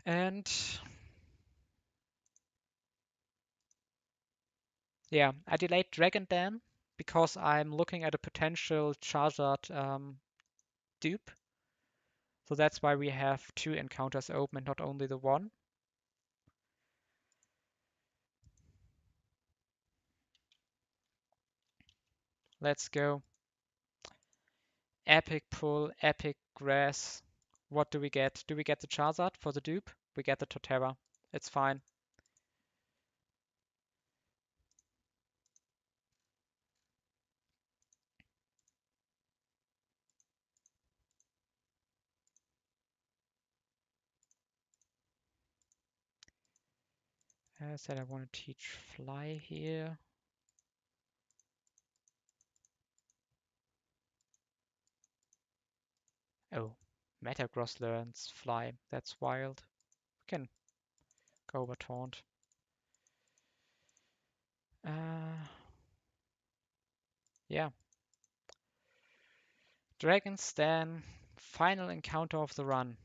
And yeah, I delayed Dragon Dan because I'm looking at a potential Charizard dupe. So that's why we have 2 encounters open and not only the one. Let's go. Epic Pull, Epic Grass. What do we get? Do we get the Charizard for the dupe? We get the Torterra. It's fine. I said I want to teach Fly here. Oh, Metagross learns Fly. That's wild. We can go over Taunt. Yeah. Dragon's Den. Final encounter of the run.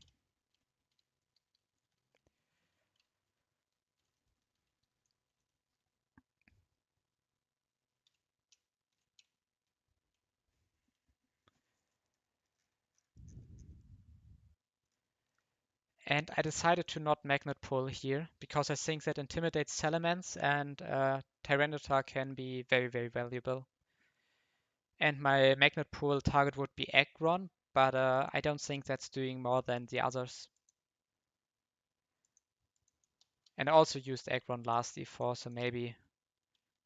And I decided to not Magnet Pull here because I think that intimidates Salamence and Tyranitar can be very, very valuable. And my Magnet Pull target would be Aggron, but I don't think that's doing more than the others. And I also used Aggron last E4, so maybe...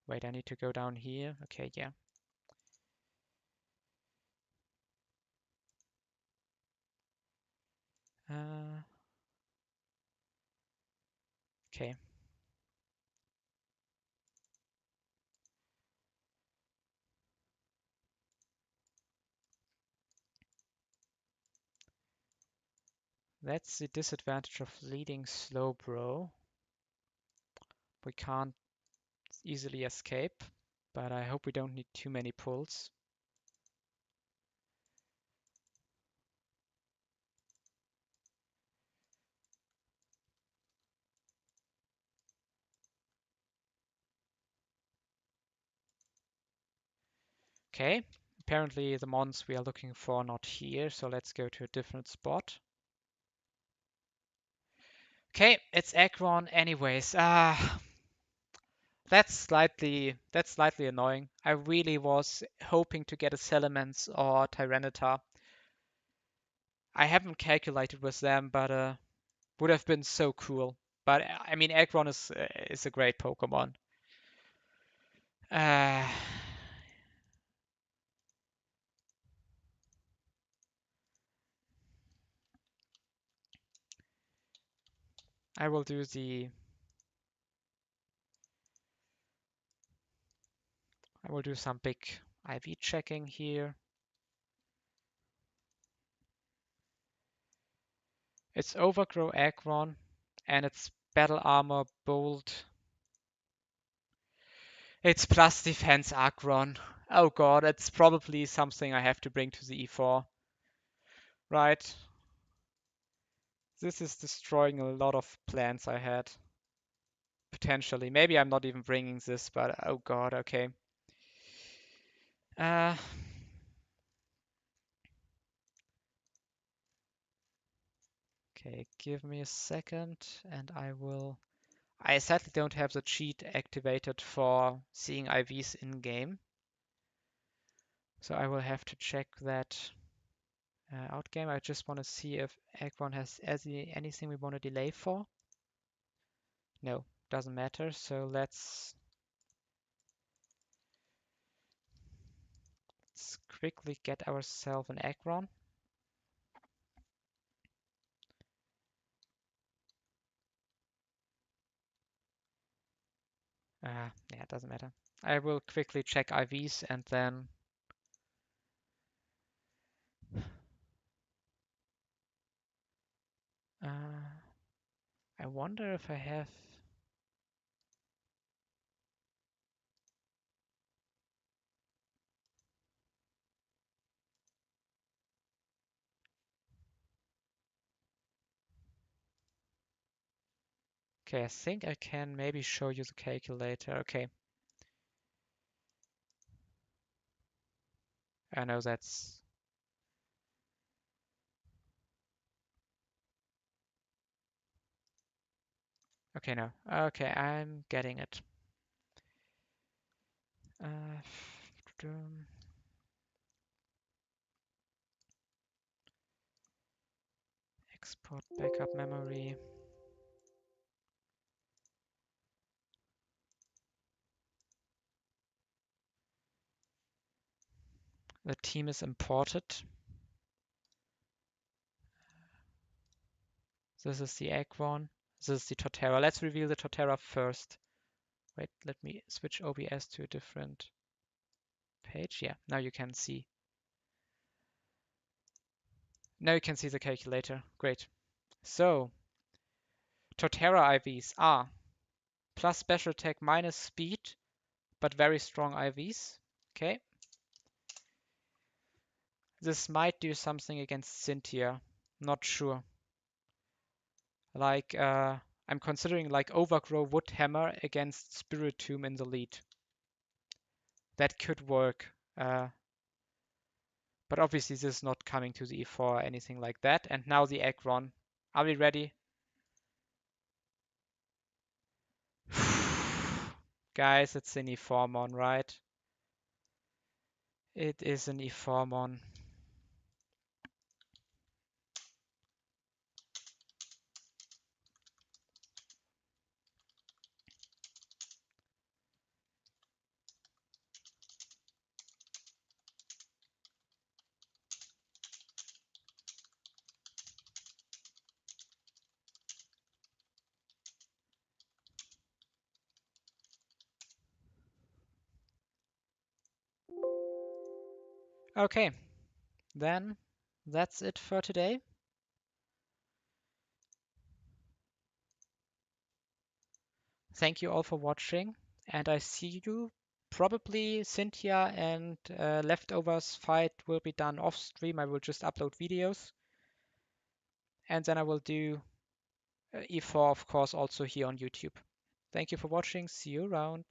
Wait, I need to go down here. Okay, yeah. Okay. That's the disadvantage of leading Slowbro. We can't easily escape, but I hope we don't need too many pulls. Okay, apparently the mons we are looking for are not here, so let's go to a different spot. Okay, it's Aggron anyways. That's slightly annoying. I really was hoping to get a Salamence or Tyranitar. I haven't calculated with them, but would have been so cool. But I mean, Aggron is a great Pokemon. Uh, I will do the... I will do some big IV checking here. It's Overgrow Aggron, and it's Battle Armor Bolt. It's plus defense Aggron. Oh god, it's probably something I have to bring to the E4. Right. This is destroying a lot of plans I had. Potentially. Maybe I'm not even bringing this, but oh god, okay. Okay, give me a second and I will... I sadly don't have the cheat activated for seeing IVs in game. So I will have to check that out game. I just want to see if Aggron has anything we want to delay for. No, doesn't matter. So let's quickly get ourselves an Aggron. Yeah, it doesn't matter. I will quickly check IVs and then I wonder if I have... Okay, I think I can maybe show you the calculator. Okay. I know that's... Okay, no. Okay, I'm getting it. Export backup memory. The team is imported. This is the Aggron. This is the Torterra. Let's reveal the Torterra first. Wait, let me switch OBS to a different page. Yeah, now you can see. Now you can see the calculator. Great. So, Torterra IVs are plus special attack minus speed, but very strong IVs. Okay. This might do something against Cynthia. Not sure. Like, I'm considering like Overgrow Wood Hammer against Spiritomb in the lead. That could work. But obviously this is not coming to the E4 or anything like that. And now the Aggron. Are we ready? Guys, it's an E4 mon, right? It is an E4 mon. Okay, then that's it for today. Thank you all for watching, and I see you. Probably Cynthia and Leftovers fight will be done off stream. I will just upload videos. And then I will do E4, of course, also here on YouTube. Thank you for watching. See you around.